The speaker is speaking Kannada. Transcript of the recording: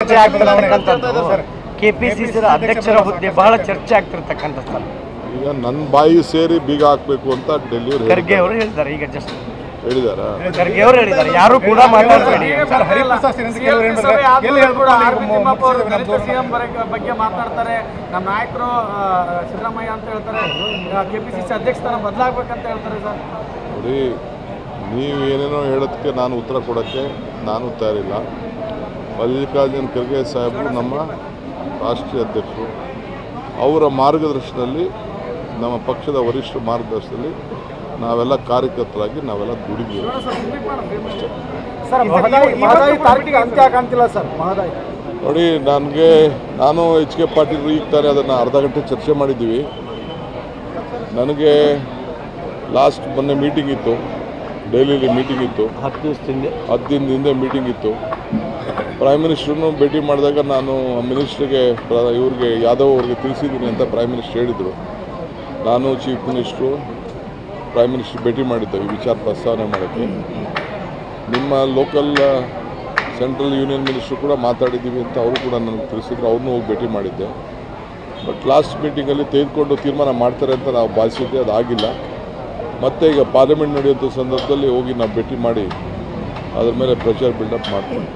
ಚರ್ಚೆ ಆಗ್ತಿರ್ತಕ್ಕಂಥದ್ದು ಕೆಪಿಸಿಸಿ ಅಧ್ಯಕ್ಷರ ಹುದ್ದೆ ಬಹಳ ಚರ್ಚೆ ಆಗ್ತಿರ್ತಕ್ಕಂಥದ್ದು ಸರ್. ಈಗ ನನ್ನ ಬಾಯಿ ಸೇರಿ ಬೀಗ ಹಾಕಬೇಕು ಅಂತ ಡೆಲ್ಲಿ ಖರ್ಗೆ ಅವರು ಹೇಳಿದ್ದಾರೆ. ಈಗ ಜಸ್ಟ್ ಹೇಳಿದಾರ ಖರ್ಗೆ ಅವರು ಹೇಳಿದ್ದಾರೆ, ಯಾರು ಕೂಡ ಮಾತಾಡಬೇಡಿ. ಬಗ್ಗೆ ಮಾತನಾಡ್ತಾರೆ, ನಮ್ಮ ನಾಯಕರು ಸಿದ್ದರಾಮಯ್ಯ ಅಂತ ಹೇಳ್ತಾರೆ, ಕೆಪಿಸಿಸಿ ಅಧ್ಯಕ್ಷ ಸ್ಥಾನ ಬದಲಾಗಬೇಕಂತ ಹೇಳ್ತಾರೆ ಸರ್. ನೋಡಿ, ನೀವು ಏನೇನೋ ಹೇಳೋದಕ್ಕೆ ನಾನು ಉತ್ತರ ಕೊಡೋಕ್ಕೆ ನಾನು ತಯಾರಿಲ್ಲ. ಮಲ್ಲಿಕಾರ್ಜುನ್ ಖರ್ಗೆ ಸಾಹೇಬರು ನಮ್ಮ ರಾಷ್ಟ್ರೀಯ ಅಧ್ಯಕ್ಷರು. ಅವರ ಮಾರ್ಗದರ್ಶನದಲ್ಲಿ, ನಮ್ಮ ಪಕ್ಷದ ವರಿಷ್ಠ ಮಾರ್ಗದರ್ಶನದಲ್ಲಿ ನಾವೆಲ್ಲ ಕಾರ್ಯಕರ್ತರಾಗಿ ನಾವೆಲ್ಲ ದುಡಿದೀವಿ. ನೋಡಿ, ನಾನು ಎಚ್ ಕೆ ಪಾಟೀಲ್ ಈಗ ತಾನೇ ಅದನ್ನು ಅರ್ಧ ಗಂಟೆ ಚರ್ಚೆ ಮಾಡಿದ್ದೀವಿ. ನನಗೆ ಲಾಸ್ಟ್ ಮೊನ್ನೆ ಮೀಟಿಂಗ್ ಇತ್ತು, ಡೆಲ್ಲಿಲಿ ಮೀಟಿಂಗ್ ಇತ್ತು, 10 ದಿನದ ಹಿಂದೆ ಮೀಟಿಂಗ್ ಇತ್ತು. ಪ್ರೈಮ್ ಮಿನಿಸ್ಟ್ರನ್ನು ಭೇಟಿ ಮಾಡಿದಾಗ ನಾನು ಮಿನಿಸ್ಟ್ರಿಗೆ ಇವ್ರಿಗೆ ಯಾದವ್ ಅವ್ರಿಗೆ ತಿಳಿಸಿದ್ದೀನಿ ಅಂತ ಪ್ರೈಮ್ ಮಿನಿಸ್ಟರ್ ಹೇಳಿದರು. ನಾನು ಚೀಫ್ ಮಿನಿಸ್ಟ್ರು ಪ್ರೈಮ್ ಮಿನಿಸ್ಟರ್ ಭೇಟಿ ಮಾಡಿದ್ದೇವೆ ಈ ವಿಚಾರ ಪ್ರಸ್ತಾವನೆ ಮಾಡೋಕ್ಕೆ. ನಿಮ್ಮ ಲೋಕಲ್ ಸೆಂಟ್ರಲ್ ಯೂನಿಯನ್ ಮಿನಿಸ್ಟ್ರು ಕೂಡ ಮಾತಾಡಿದ್ದೀವಿ ಅಂತ ಅವರು ಕೂಡ ನನಗೆ ತಿಳಿಸಿದ್ರು. ಅವ್ರನ್ನೂ ಹೋಗಿ ಭೇಟಿ ಮಾಡಿದ್ದೆ. ಬಟ್ ಲಾಸ್ಟ್ ಮೀಟಿಂಗಲ್ಲಿ ತೆಗೆದುಕೊಂಡು ತೀರ್ಮಾನ ಮಾಡ್ತಾರೆ ಅಂತ ನಾವು ಭಾವಿಸಿದ್ದೆ, ಅದಾಗಿಲ್ಲ. ಮತ್ತು ಈಗ ಪಾರ್ಲಿಮೆಂಟ್ ನಡೆಯುವಂಥ ಸಂದರ್ಭದಲ್ಲಿ ಹೋಗಿ ನಾವು ಭೇಟಿ ಮಾಡಿ ಅದ್ರ ಮೇಲೆ ಪ್ರಚಾರ ಬಿಲ್ಡಪ್ ಮಾಡ್ತೀವಿ.